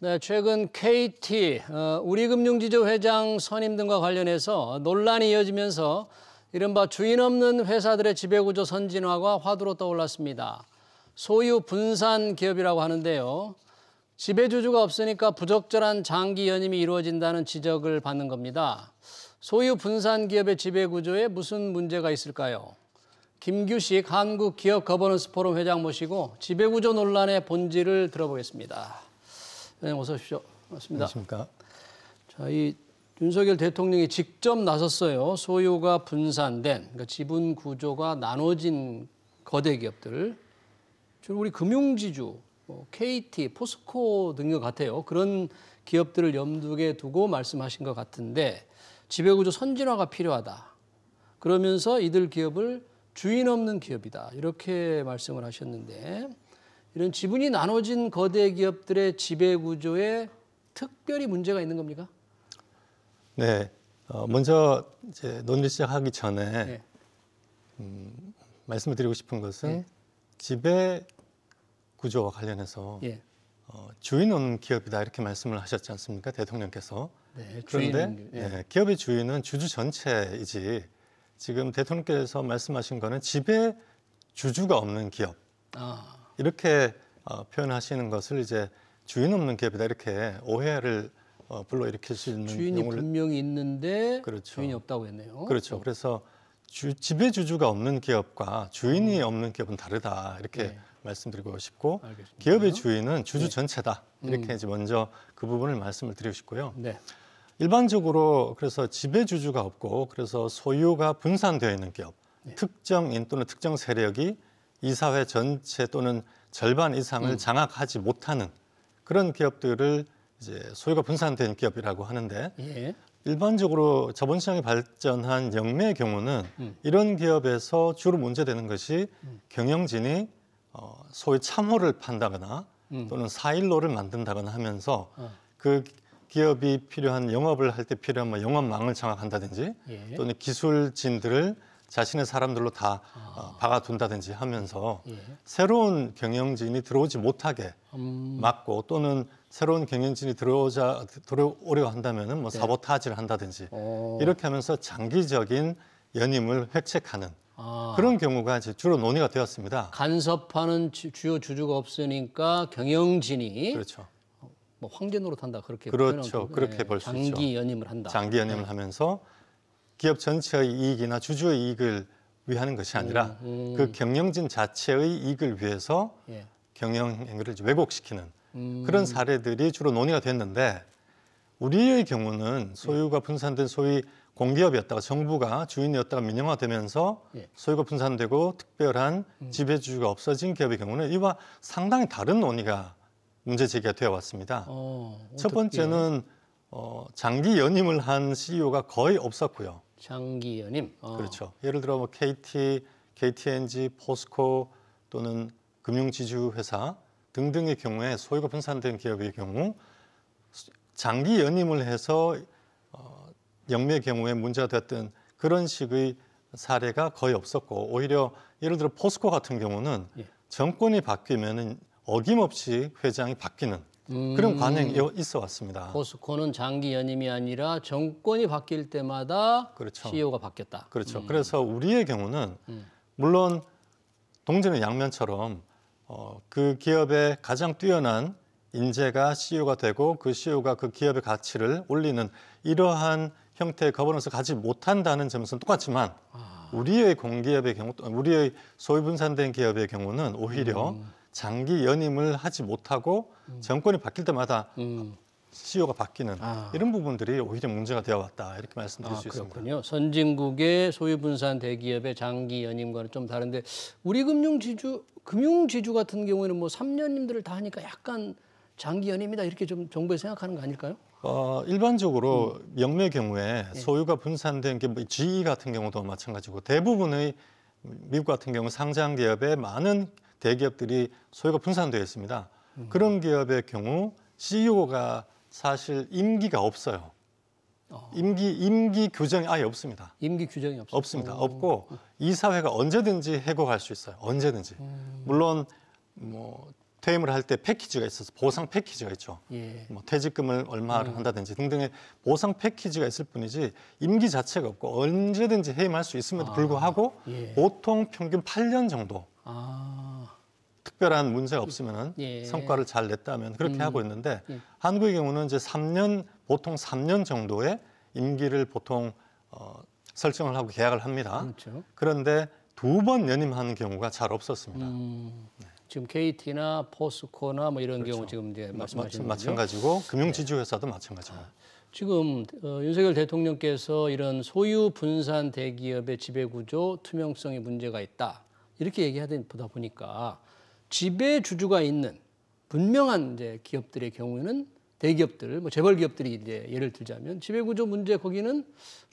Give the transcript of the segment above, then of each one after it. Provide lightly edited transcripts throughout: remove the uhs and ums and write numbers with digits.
네, 최근 KT 우리금융지주 회장 선임 등과 관련해서 논란이 이어지면서 이른바 주인 없는 회사들의 지배구조 선진화가 화두로 떠올랐습니다. 소유 분산 기업이라고 하는데요. 지배주주가 없으니까 부적절한 장기 연임이 이루어진다는 지적을 받는 겁니다. 소유 분산 기업의 지배구조에 무슨 문제가 있을까요? 김규식 한국기업거버넌스 포럼 회장 모시고 지배구조 논란의 본질을 들어보겠습니다. 회장님 어서 오십시오. 반갑습니다. 안녕하십니까. 자, 이 윤석열 대통령이 직접 나섰어요. 소유가 분산된, 그러니까 지분 구조가 나눠진 거대 기업들, 주로 우리 금융지주, KT, 포스코 등과 같아요. 그런 기업들을 염두에 두고 말씀하신 것 같은데 지배구조 선진화가 필요하다. 그러면서 이들 기업을 주인 없는 기업이다. 이렇게 말씀을 하셨는데 이런 지분이 나눠진 거대 기업들의 지배구조에 특별히 문제가 있는 겁니까? 네, 먼저 이제 논의 시작하기 전에 네. 말씀을 드리고 싶은 것은 네. 지배 구조와 관련해서 예. 주인 없는 기업이다 이렇게 말씀을 하셨지 않습니까, 대통령께서? 네, 그런데 예. 기업의 주인은 주주 전체이지 지금 대통령께서 말씀하신 거는 지배 주주가 없는 기업 이렇게 표현하시는 것을 이제 주인 없는 기업이다 이렇게 오해를 불러일으킬 수 있는 주인이 경우를 분명히 있는데 그렇죠. 주인이 없다고 했네요. 그렇죠. 그래서 지배주주가 없는 기업과 주인이 없는 기업은 다르다 이렇게 네. 말씀드리고 싶고 알겠습니다. 기업의 주인은 주주 네. 전체다 이렇게 이제 먼저 그 부분을 말씀을 드리고 싶고요. 네. 일반적으로 그래서 지배주주가 없고 그래서 소유가 분산되어 있는 기업, 네. 특정인 또는 특정 세력이 이사회 전체 또는 절반 이상을 장악하지 못하는 그런 기업들을 이제 소유가 분산된 기업이라고 하는데 예. 일반적으로 자본시장이 발전한 영매의 경우는 이런 기업에서 주로 문제되는 것이 경영진이 소위 참호를 판다거나 또는 사일로를 만든다거나 하면서 그 기업이 필요한 영업을 할 때 필요한 뭐 영업망을 장악한다든지 예. 또는 기술진들을 자신의 사람들로 다 박아둔다든지 하면서 새로운 경영진이 들어오지 못하게 막고 또는 새로운 경영진이 들어오려고 한다면은 뭐 사보타지를 한다든지 이렇게 하면서 장기적인 연임을 획책하는 그런 경우가 이제 주로 논의가 되었습니다. 간섭하는 주요 주주가 없으니까 경영진이 그렇죠. 뭐 황제 노릇한다 그렇게 그렇죠. 그렇게 볼 수 있죠. 장기 연임을 한다. 장기 연임을 하면서 기업 전체의 이익이나 주주의 이익을 위하는 것이 아니라 그 경영진 자체의 이익을 위해서 예. 경영 행위를 왜곡시키는 그런 사례들이 주로 논의가 됐는데 우리의 경우는 소유가 분산된 소위 공기업이었다가 정부가 주인이었다가 민영화되면서 소유가 분산되고 특별한 지배주주가 없어진 기업의 경우는 이와 상당히 다른 논의가 문제 제기가 되어 왔습니다. 첫 번째는 장기 연임을 한 CEO가 거의 없었고요. 장기 연임. 그렇죠. 예를 들어 뭐 KT, KTNG, 포스코 또는 금융지주 회사 등등의 경우에 소유가 분산된 기업의 경우 장기 연임을 해서 영매의 경우에 문제가 됐던 그런 식의 사례가 거의 없었고 오히려 예를 들어 포스코 같은 경우는 정권이 바뀌면은 어김없이 회장이 바뀌는 그런 관행이 있어 왔습니다. 포스코는 장기 연임이 아니라 정권이 바뀔 때마다 그렇죠. CEO가 바뀌었다. 그렇죠. 그래서 우리의 경우는 물론 동전의 양면처럼 그 기업의 가장 뛰어난 인재가 CEO가 되고 그 CEO가 그 기업의 가치를 올리는 이러한 형태의 거버넌스를 가지 못한다는 점에서는 똑같지만 우리의 공기업의 경우, 우리의 소유 분산된 기업의 경우는 오히려 장기 연임을 하지 못하고 정권이 바뀔 때마다 CEO가 바뀌는 이런 부분들이 오히려 문제가 되어 왔다 이렇게 말씀드릴 수 있습니다. 그렇군요. 선진국의 소유 분산 대기업의 장기 연임과는 좀 다른데 우리 금융지주 같은 경우에는 뭐 3년임들을 다 하니까 약간 장기 연임이다 이렇게 좀 정부에 생각하는 거 아닐까요? 일반적으로 영매의 경우에 소유가 분산된 게 뭐 GE 같은 경우도 마찬가지고 대부분의 미국 같은 경우 상장 기업의 많은 대기업들이 소유가 분산되어 있습니다. 그런 기업의 경우 CEO가 사실 임기가 없어요. 임기 규정이 아예 없습니다. 임기 규정이 없어요? 없습니다. 없고 이사회가 언제든지 해고할 수 있어요. 언제든지. 물론 뭐 퇴임을 할 때 패키지가 있어서 보상 패키지가 있죠. 예. 뭐 퇴직금을 얼마를 한다든지 등등의 보상 패키지가 있을 뿐이지 임기 자체가 없고 언제든지 해임할 수 있음에도 불구하고 예. 보통 평균 8년 정도 아, 특별한 문제가 없으면 예. 성과를 잘 냈다면 그렇게 하고 있는데 한국의 경우는 이제 3년 보통 3년 정도의 임기를 보통 설정을 하고 계약을 합니다. 그렇죠. 그런데 2번 연임하는 경우가 잘 없었습니다. 지금 KT나 포스코나 뭐 이런 그렇죠. 경우 지금 이제 말씀하시는 거죠. 마찬가지고 금융지주회사도 마찬가지입니다. 지금 윤석열 대통령께서 이런 소유 분산 대기업의 지배구조 투명성에 문제가 있다 이렇게 얘기하다 보니까 지배주주가 있는 분명한 이제 기업들의 경우에는 대기업들, 뭐 재벌 기업들이 이제 예를 들자면 지배구조 문제 거기는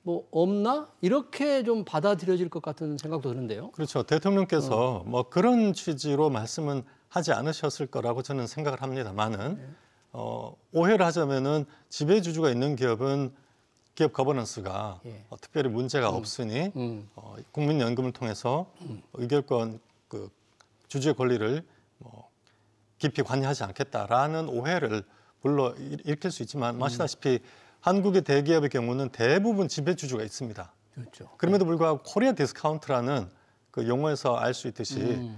뭐 없나 이렇게 좀 받아들여질 것 같은 생각도 드는데요. 그렇죠. 대통령께서 뭐 그런 취지로 말씀은 하지 않으셨을 거라고 저는 생각을 합니다만은 오해를 하자면은 지배주주가 있는 기업은 기업 거버넌스가 특별히 문제가 없으니 국민연금을 통해서 의결권 그 주주의 권리를 뭐 깊이 관여하지 않겠다라는 오해를 불러 일으킬 수 있지만 아시다시피 한국의 대기업의 경우는 대부분 지배주주가 있습니다. 그렇죠. 그럼에도 불구하고 코리아 디스카운트라는 그 용어에서 알 수 있듯이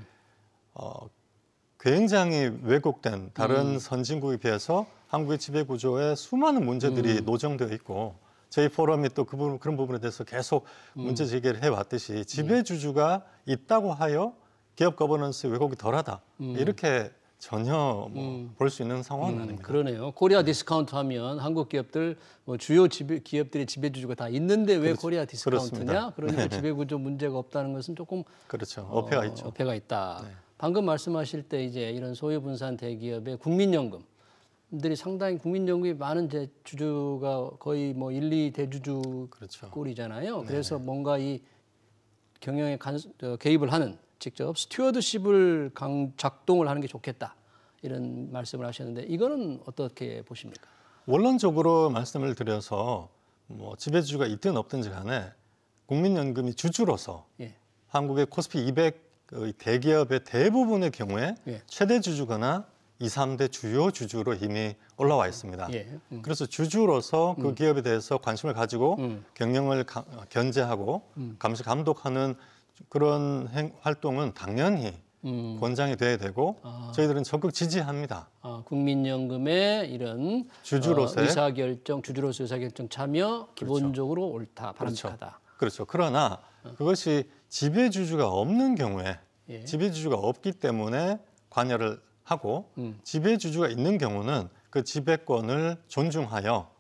굉장히 왜곡된 다른 선진국에 비해서 한국의 지배구조에 수많은 문제들이 노정되어 있고 저희 포럼이 또 그런 부분에 대해서 계속 문제 제기를 해왔듯이 지배주주가 있다고 하여 기업 거버넌스 왜곡이 덜하다 이렇게 전혀 볼 수 있는 상황은 아닙니다. 그러네요. 코리아 디스카운트 하면 한국 기업들 뭐 주요 기업들의 지배주주가 다 있는데 왜 코리아 디스카운트냐? 그렇습니다. 그러니까 지배구조 문제가 없다는 것은 조금 그렇죠. 어폐가 있죠. 어폐가 있다. 네. 방금 말씀하실 때 이제 이런 소유분산 대기업의 국민연금들이 상당히 국민연금이 많은 이제 주주가 거의 뭐 1, 2 대주주 그렇죠. 꼴이잖아요. 그래서 뭔가 이 경영에 개입을 하는 직접 스튜어드십을 작동을 하는 게 좋겠다 이런 말씀을 하셨는데 이거는 어떻게 보십니까? 원론적으로 말씀을 드려서 뭐 지배주주가 있든 없든지 간에 국민연금이 주주로서 한국의 코스피 200 대기업의 대부분의 경우에 최대 주주거나 2, 3대 주요 주주로 이미 올라와 있습니다. 그래서 주주로서 그 기업에 대해서 관심을 가지고 경영을 견제하고 감시 감독하는 그런 활동은 당연히 권장이 돼야 되고 저희들은 적극 지지합니다. 국민연금의 이런 주주로서의 주주로서 의사결정 참여 기본적으로 옳다, 바람직하다. 그렇죠. 그러나 그것이 지배주주가 없는 경우에 지배주주가 없기 때문에 관여를 하고 지배주주가 있는 경우는 그 지배권을 존중하여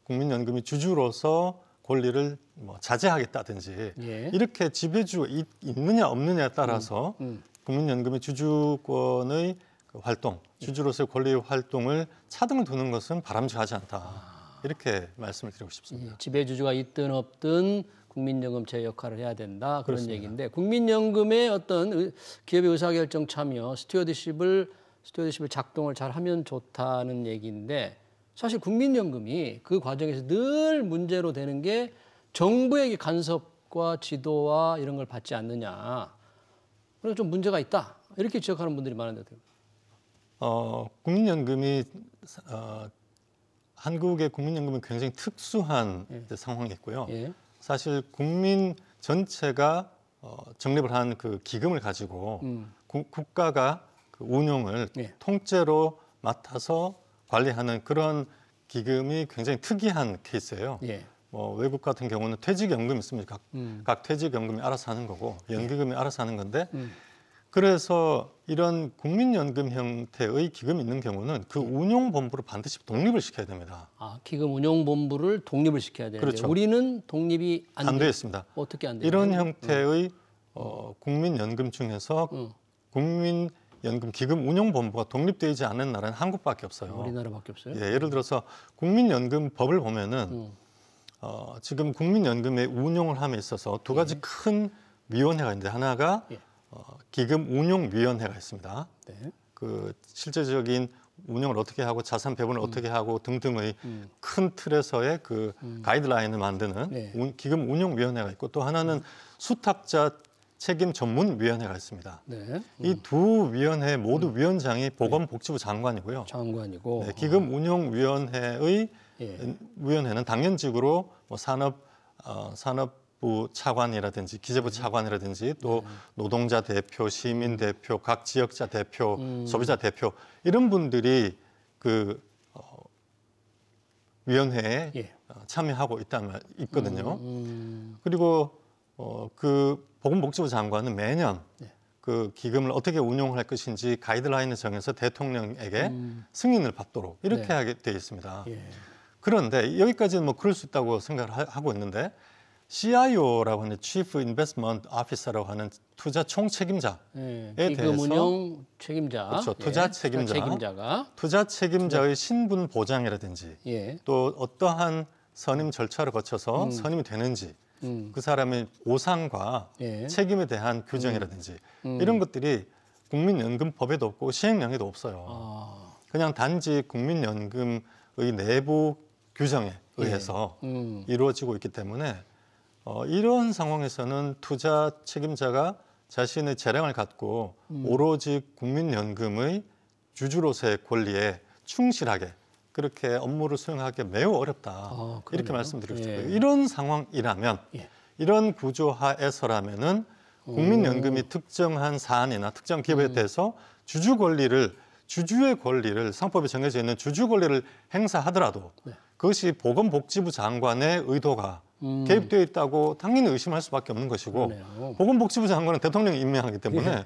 국민연금이 주주로서 권리를 뭐 자제하겠다든지 이렇게 지배주가 있느냐 없느냐에 따라서 국민연금의 주주권의 그 활동, 주주로서의 권리 활동을 차등을 두는 것은 바람직하지 않다. 이렇게 말씀을 드리고 싶습니다. 지배주주가 있든 없든 국민연금 제 역할을 해야 된다 그런 그렇습니다. 얘기인데 국민연금의 어떤 기업의 의사결정 참여, 스튜어드십을 작동을 잘 하면 좋다는 얘기인데 사실 국민연금이 그 과정에서 늘 문제로 되는 게 정부의 간섭과 지도와 이런 걸 받지 않느냐. 그래서 좀 문제가 있다. 이렇게 지적하는 분들이 많은데. 국민연금이 한국의 국민연금은 굉장히 특수한 상황이 있고요. 사실 국민 전체가 적립을 한 그 기금을 가지고 국가가 그 운용을 통째로 맡아서 관리하는 그런 기금이 굉장히 특이한 케이스예요. 뭐 외국 같은 경우는 퇴직연금이 있습니다. 각 퇴직연금이 알아서 하는 거고 연기금이 알아서 하는 건데 그래서 이런 국민연금 형태의 기금이 있는 경우는 그 운용본부를 반드시 독립을 시켜야 됩니다. 기금 운용본부를 독립을 시켜야 되는데 그렇죠. 우리는 독립이 안 되어 있습니다. 어떻게 안 돼요? 이런 형태의 국민연금 중에서 국민연금 기금 운용본부가 독립되지 않은 나라는 한국밖에 없어요. 우리나라밖에 없어요? 예를 들어서 국민연금법을 보면은 지금 국민연금의 운용을 함에 있어서 두 가지 큰 위원회가 있는데 하나가 기금 운용위원회가 있습니다. 그 실제적인 운영을 어떻게 하고 자산 배분을 어떻게 하고 등등의 큰 틀에서의 그 가이드라인을 만드는 기금 운용위원회가 있고 또 하나는 수탁자 책임 전문위원회가 있습니다. 네. 이 두 위원회 모두 위원장이 보건복지부 장관이고요. 장관이고. 네, 기금운용위원회의 예. 위원회는 당연직으로 뭐 산업부 차관이라든지 기재부 차관이라든지 또 노동자 대표, 시민 대표, 각 지역자 대표, 소비자 대표 이런 분들이 그 위원회에 예. 참여하고 있거든요. 그리고 그 보건복지부 장관은 매년 그 기금을 어떻게 운용할 것인지 가이드라인을 정해서 대통령에게 승인을 받도록 이렇게 네. 하게 되어 있습니다. 예. 그런데 여기까지는 뭐 그럴 수 있다고 생각을 하고 있는데 CIO라고 하는 Chief Investment Officer라고 하는 투자 총책임자에 기금 운용 책임자. 그렇죠. 투자 책임자. 책임자가. 투자 책임자의 신분 보장이라든지 예. 또 어떠한 선임 절차를 거쳐서 선임이 되는지 그 사람의 보상과 예. 책임에 대한 규정이라든지 이런 것들이 국민연금법에도 없고 시행령에도 없어요. 아. 그냥 단지 국민연금의 내부 규정에 의해서 이루어지고 있기 때문에 이런 상황에서는 투자 책임자가 자신의 재량을 갖고 오로지 국민연금의 주주로서의 권리에 충실하게 그렇게 업무를 수행하기 매우 어렵다. 이렇게 말씀드리고 싶고요. 예. 이런 상황이라면 예. 이런 구조하에서라면은 국민연금이 특정한 사안이나 특정 기업에 대해서 주주의 권리를 상법에 정해져 있는 주주 권리를 행사하더라도 그것이 보건복지부 장관의 의도가 개입되어 있다고 당연히 의심할 수밖에 없는 것이고 그러네요. 보건복지부 장관은 대통령이 임명하기 때문에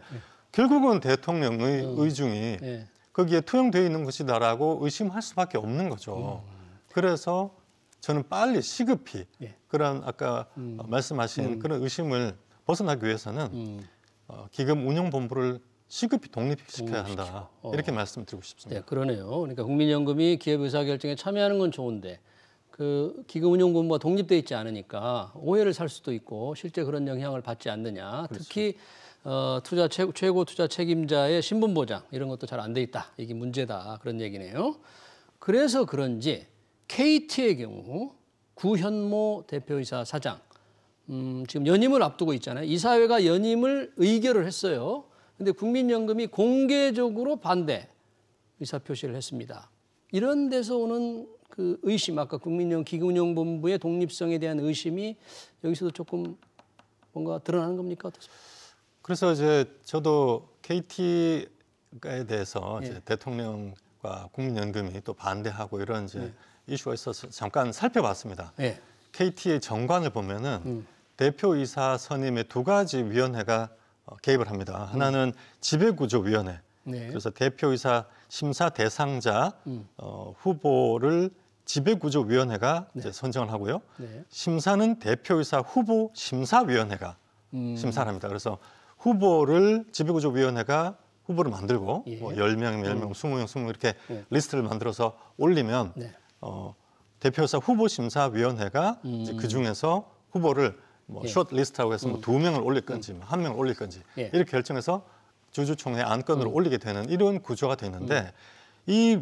결국은 대통령의 의중이 예. 거기에 투영되어 있는 것이다라고 의심할 수밖에 없는 거죠. 그래서 저는 빨리 시급히 예. 그런 아까 말씀하신 그런 의심을 벗어나기 위해서는 기금운용본부를 시급히 독립시켜야 한다. 이렇게 말씀드리고 싶습니다. 네, 그러네요. 그러니까 국민연금이 기업 의사결정에 참여하는 건 좋은데 그 기금운용본부가 독립돼 있지 않으니까 오해를 살 수도 있고 실제 그런 영향을 받지 않느냐. 그렇죠. 특히 최고 투자 책임자의 신분 보장 이런 것도 잘 안 돼 있다. 이게 문제다. 그런 얘기네요. 그래서 그런지 KT의 경우 구현모 대표이사 사장 지금 연임을 앞두고 있잖아요. 이사회가 연임을 의결을 했어요. 근데 국민연금이 공개적으로 반대 의사표시를 했습니다. 이런 데서 오는 그 의심, 아까 국민연금 기금운용본부의 독립성에 대한 의심이 여기서도 조금 뭔가 드러나는 겁니까? 어떻습니까? 그래서 이제 저도 KT에 대해서 예. 이제 대통령과 국민연금이 또 반대하고 이런 이제 이슈가 있어서 잠깐 살펴봤습니다. 예. KT의 정관을 보면은 대표이사 선임의 두 가지 위원회가 개입을 합니다. 하나는 지배구조위원회. 네. 그래서 대표이사 심사 대상자 후보를 지배구조위원회가 이제 선정을 하고요. 네. 심사는 대표이사 후보 심사위원회가 심사를 합니다. 그래서 후보를 지배구조위원회가 후보를 만들고 예. 뭐 10명이면 10명, 20명, 20명 이렇게 예. 리스트를 만들어서 올리면 네. 대표이사 후보심사위원회가 이제 그 중에서 후보를 뭐 예. 숏리스트라고 해서 뭐 2명을 올릴 건지 뭐 1명을 올릴 건지 예. 이렇게 결정해서 주주총회 안건으로 올리게 되는 이런 구조가 되는데 이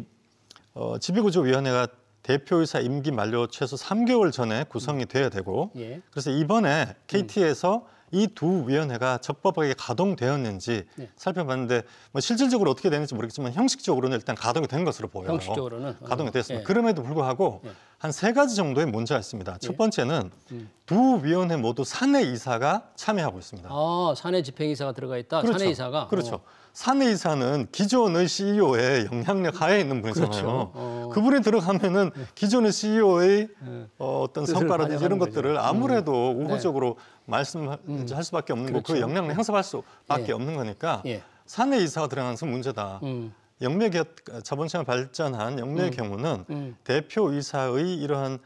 지배구조위원회가 대표이사 임기 만료 최소 3개월 전에 구성이 돼야 되고 예. 그래서 이번에 KT에서 이 두 위원회가 적법하게 가동되었는지 네. 살펴봤는데 뭐 실질적으로 어떻게 되는지 모르겠지만 형식적으로는 일단 가동이 된 것으로 보여요. 형식적으로는 가동이 됐습니다. 예. 그럼에도 불구하고 예. 한 3가지 정도의 문제가 있습니다. 예. 첫 번째는 두 위원회 모두 사내이사가 참여하고 있습니다. 아, 사내 집행이사가 들어가 있다. 그렇죠. 사내이사가. 그렇죠. 사내이사는 기존의 CEO의 영향력 하에 있는 분이잖아요. 그렇죠. 그분이 들어가면은 기존의 CEO의 어떤 뜻을 성과라든지 이런 반영하는 것들을 거죠. 아무래도 우호적으로 말씀할 수밖에 없는 거고 그 그렇죠. 영향을 행사할 수밖에 예. 없는 거니까 예. 사내이사가 들어가서 문제다. 영매기업 자본시장을 발전한 영매의 경우는 대표이사의 이러한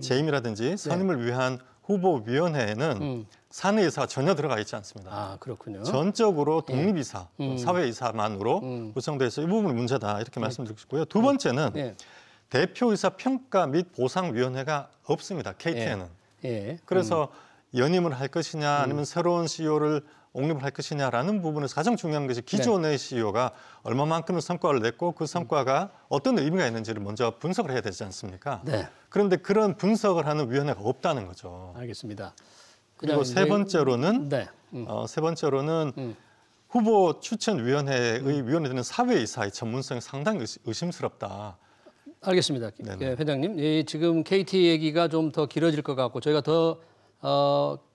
재임이라든지 선임을 위한 후보위원회에는 사내이사가 전혀 들어가 있지 않습니다. 아, 그렇군요. 전적으로 독립이사, 사회이사만으로 구성되어 있어 이 부분이 문제다 이렇게 말씀드리고 싶고요. 두 번째는 예. 대표이사 평가 및 보상위원회가 없습니다. KT에는. 예. 그래서 연임을 할 것이냐 아니면 새로운 CEO를 옹립을 할 것이냐라는 부분에서 가장 중요한 것이 기존의 CEO가 얼마만큼의 성과를 냈고 그 성과가 어떤 의미가 있는지를 먼저 분석을 해야 되지 않습니까? 네. 그런데 그런 분석을 하는 위원회가 없다는 거죠. 알겠습니다. 그리고 세 번째로는 네. 후보 추천위원회의 위원회 되는 사회이사의 전문성이 상당히 의심스럽다. 알겠습니다. 예, 회장님, 예, 지금 KT 얘기가 좀 더 길어질 것 같고 저희가 더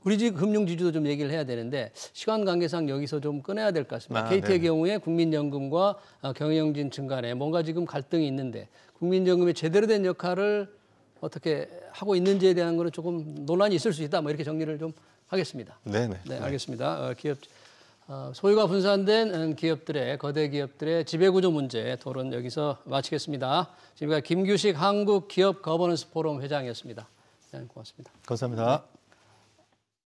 우리 집 금융지주도 좀 얘기를 해야 되는데 시간 관계상 여기서 좀 끊어야 될 것 같습니다. KT의 경우에 국민연금과 경영진층 간에 뭔가 지금 갈등이 있는데 국민연금의 제대로 된 역할을 어떻게 하고 있는지에 대한 거는 조금 논란이 있을 수 있다. 뭐 이렇게 정리를 좀 하겠습니다. 네, 알겠습니다. 기업 소유가 분산된 기업들의 거대 기업들의 지배구조 문제 토론 여기서 마치겠습니다. 지금까지 김규식 한국기업 거버넌스 포럼 회장이었습니다. 네, 고맙습니다. 감사합니다.